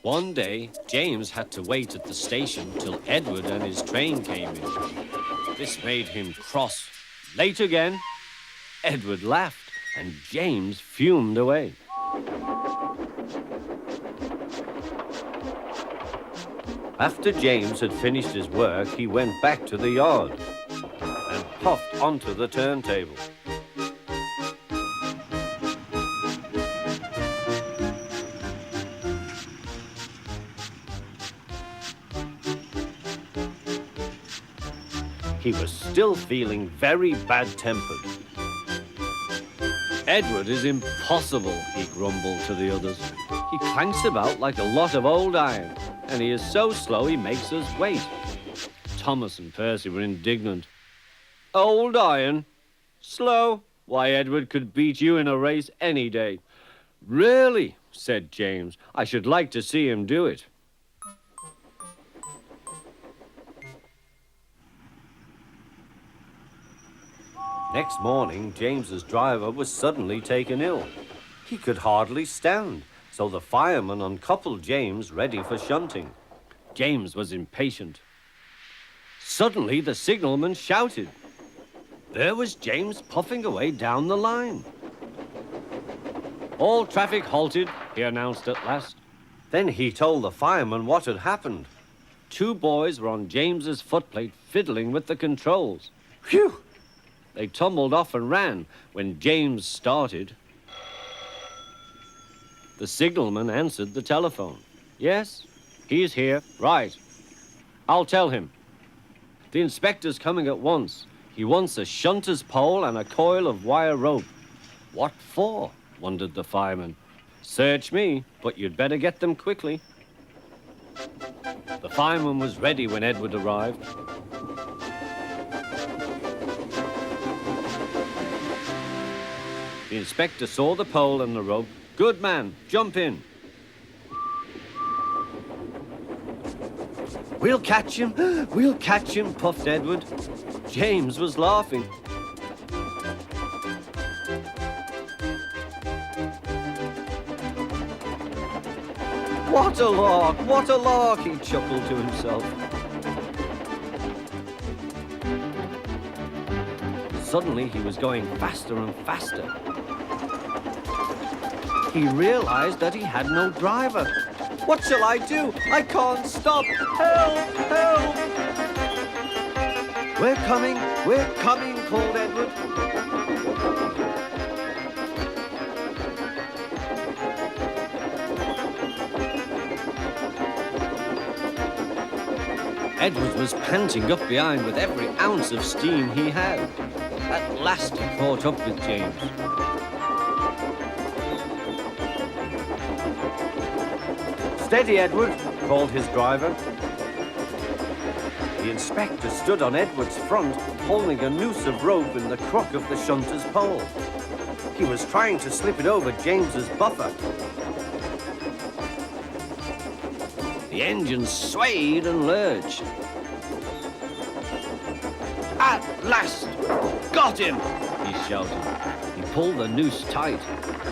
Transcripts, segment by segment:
One day, James had to wait at the station till Edward and his train came in. This made him cross. Late again? Edward laughed, and James fumed away. After James had finished his work, he went back to the yard and puffed onto the turntable. He was still feeling very bad-tempered. Edward is impossible, he grumbled to the others. He clanks about like a lot of old iron, and he is so slow he makes us wait. Thomas and Percy were indignant. Old iron? Slow? Why, Edward could beat you in a race any day. Really, said James, I should like to see him do it. Next morning, James's driver was suddenly taken ill. He could hardly stand, so the fireman uncoupled James ready for shunting. James was impatient. Suddenly, the signalman shouted. There was James puffing away down the line. All traffic halted, he announced at last. Then he told the fireman what had happened. 2 boys were on James's footplate fiddling with the controls. Phew! They tumbled off and ran when James started. The signalman answered the telephone. Yes, he's here. Right. I'll tell him. The inspector's coming at once. He wants a shunter's pole and a coil of wire rope. What for? Wondered the fireman. Search me, but you'd better get them quickly. The fireman was ready when Edward arrived. The inspector saw the pole and the rope. Good man, jump in. We'll catch him, puffed Edward. James was laughing. What a lark, he chuckled to himself. Suddenly, he was going faster and faster. He realized that he had no driver. What shall I do? I can't stop. Help! Help! We're coming, called Edward. Edward was panting up behind with every ounce of steam he had. At last he caught up with James. Steady, Edward, called his driver. The inspector stood on Edward's front, holding a noose of rope in the crook of the shunter's pole. He was trying to slip it over James's buffer. The engine swayed and lurched. At last! Got him! He shouted. He pulled the noose tight.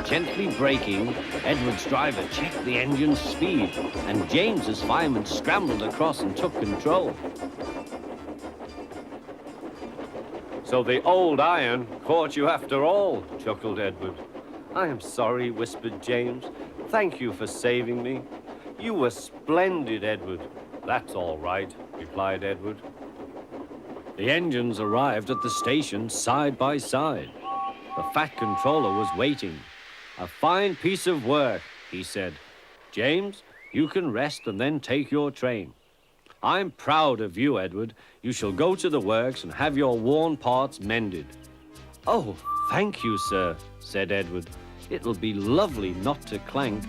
Gently braking, Edward's driver checked the engine's speed, and James's fireman scrambled across and took control. So the old iron caught you after all, chuckled Edward. I am sorry, whispered James. Thank you for saving me. You were splendid, Edward. That's all right, replied Edward. The engines arrived at the station side by side. The fat controller was waiting. A fine piece of work, he said. James, you can rest and then take your train. I'm proud of you, Edward. You shall go to the works and have your worn parts mended. Oh, thank you, sir, said Edward. It'll be lovely not to clank.